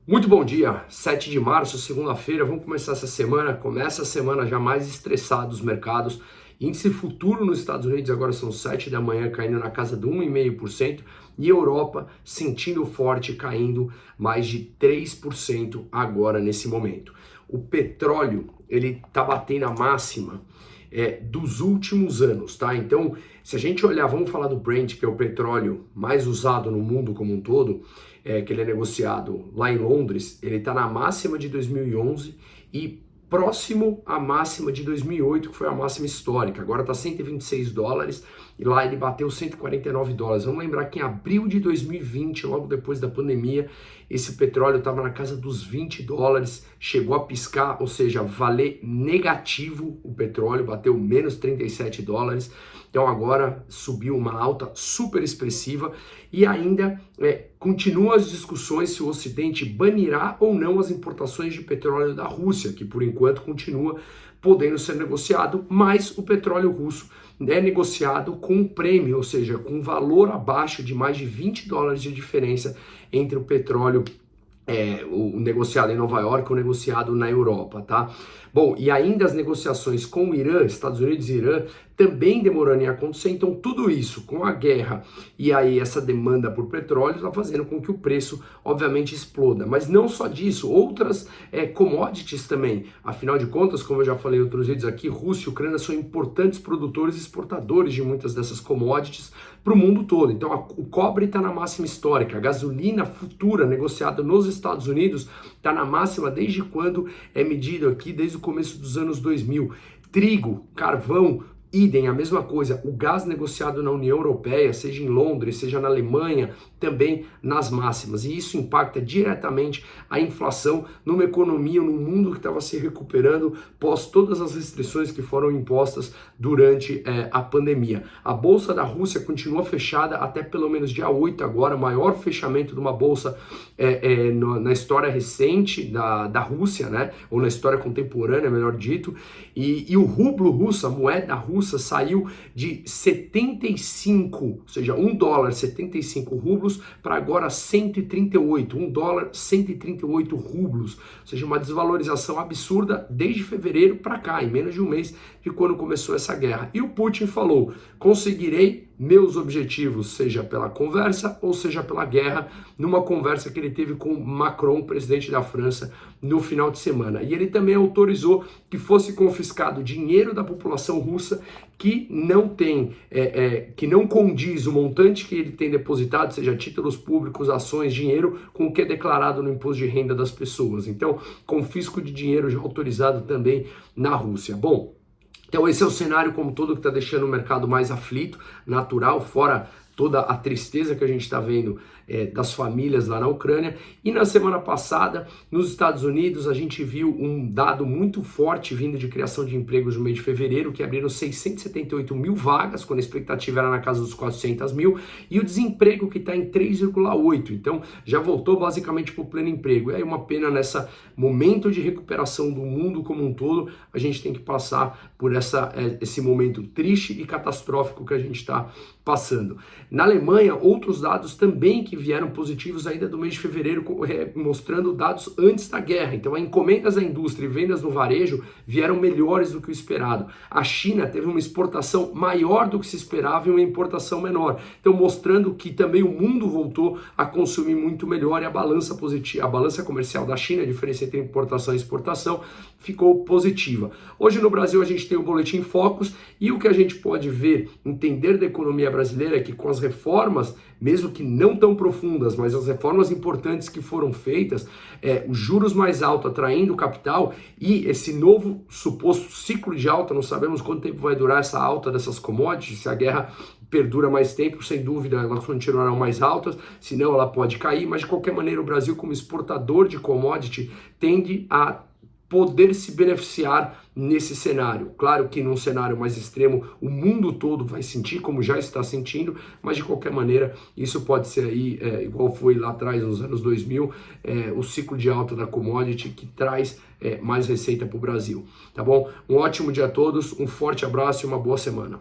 Muito bom dia, 7 de março, segunda-feira, vamos começar essa semana, começa a semana já mais estressado os mercados, índice futuro nos Estados Unidos agora são 7 da manhã caindo na casa de 1,5% e Europa sentindo forte caindo mais de 3% agora nesse momento. O petróleo, ele tá batendo a máxima dos últimos anos, tá? Então, se a gente olhar, vamos falar do Brent, que é o petróleo mais usado no mundo como um todo, que ele é negociado lá em Londres, ele está na máxima de 2011 e próximo à máxima de 2008, que foi a máxima histórica. Agora está 126 dólares e lá ele bateu 149 dólares. Vamos lembrar que em abril de 2020, logo depois da pandemia, esse petróleo estava na casa dos 20 dólares, chegou a piscar, ou seja, valer negativo o petróleo, bateu menos 37 dólares. Então agora subiu uma alta super expressiva e ainda continuam as discussões se o Ocidente banirá ou não as importações de petróleo da Rússia, que por enquanto continua podendo ser negociado, mas o petróleo russo é negociado com um prêmio, ou seja, com um valor abaixo de mais de 20 dólares de diferença entre o petróleo o negociado em Nova York, o negociado na Europa, tá? Bom, e ainda as negociações com o Irã, Estados Unidos e Irã, também demorando em acontecer, então tudo isso com a guerra e aí essa demanda por petróleo está fazendo com que o preço, obviamente, exploda. Mas não só disso, outras commodities também. Afinal de contas, como eu já falei em outros vídeos aqui, Rússia e Ucrânia são importantes produtores e exportadores de muitas dessas commodities para o mundo todo. Então o cobre está na máxima histórica, a gasolina futura negociada nos Estados Unidos está na máxima desde quando é medido aqui, desde o começo dos anos 2000. Trigo, carvão, idem, a mesma coisa, o gás negociado na União Europeia, seja em Londres, seja na Alemanha, também nas máximas. E isso impacta diretamente a inflação numa economia, num mundo que estava se recuperando pós todas as restrições que foram impostas durante a pandemia. A Bolsa da Rússia continua fechada até pelo menos dia 8 agora, maior fechamento de uma bolsa na história recente da Rússia, né? Ou na história contemporânea, melhor dito. E o rublo russo, a moeda russa, saiu de 75, ou seja, 1 dólar 75 rublos para agora 138, 1 dólar 138 rublos, ou seja, uma desvalorização absurda desde fevereiro para cá, em menos de um mês de quando começou essa guerra. E o Putin falou: conseguirei meus objetivos, seja pela conversa ou seja pela guerra, numa conversa que ele teve com Macron, presidente da França, no final de semana. E ele também autorizou que fosse confiscado dinheiro da população russa que não tem, que não condiz o montante que ele tem depositado, seja títulos públicos, ações, dinheiro, com o que é declarado no imposto de renda das pessoas. Então, confisco de dinheiro já autorizado também na Rússia. Bom, então esse é o cenário como todo que está deixando o mercado mais aflito, natural, fora toda a tristeza que a gente está vendo das famílias lá na Ucrânia. E na semana passada, nos Estados Unidos, a gente viu um dado muito forte vindo de criação de empregos no mês de fevereiro, que abriram 678 mil vagas, quando a expectativa era na casa dos 400 mil, e o desemprego que está em 3,8. Então, já voltou basicamente para o pleno emprego. E aí uma pena nesse momento de recuperação do mundo como um todo, a gente tem que passar por esse momento triste e catastrófico que a gente está passando. Na Alemanha, outros dados também que vieram positivos ainda do mês de fevereiro, mostrando dados antes da guerra. Então, as encomendas à indústria e vendas no varejo vieram melhores do que o esperado. A China teve uma exportação maior do que se esperava e uma importação menor. Então, mostrando que também o mundo voltou a consumir muito melhor e a balança positiva, a balança comercial da China, a diferença entre importação e exportação, ficou positiva. Hoje no Brasil a gente tem o Boletim Focus e o que a gente pode ver, entender da economia brasileira é que com as reformas, mesmo que não tão profundas, mas as reformas importantes que foram feitas, os juros mais altos atraindo capital e esse novo suposto ciclo de alta, não sabemos quanto tempo vai durar essa alta dessas commodities, se a guerra perdura mais tempo, sem dúvida elas continuarão mais altas, senão ela pode cair, mas de qualquer maneira o Brasil como exportador de commodity tende a poder se beneficiar nesse cenário. Claro que num cenário mais extremo o mundo todo vai sentir, como já está sentindo, mas de qualquer maneira isso pode ser aí, igual foi lá atrás nos anos 2000, o ciclo de alta da commodity que traz mais receita para o Brasil. Tá bom? Um ótimo dia a todos, um forte abraço e uma boa semana.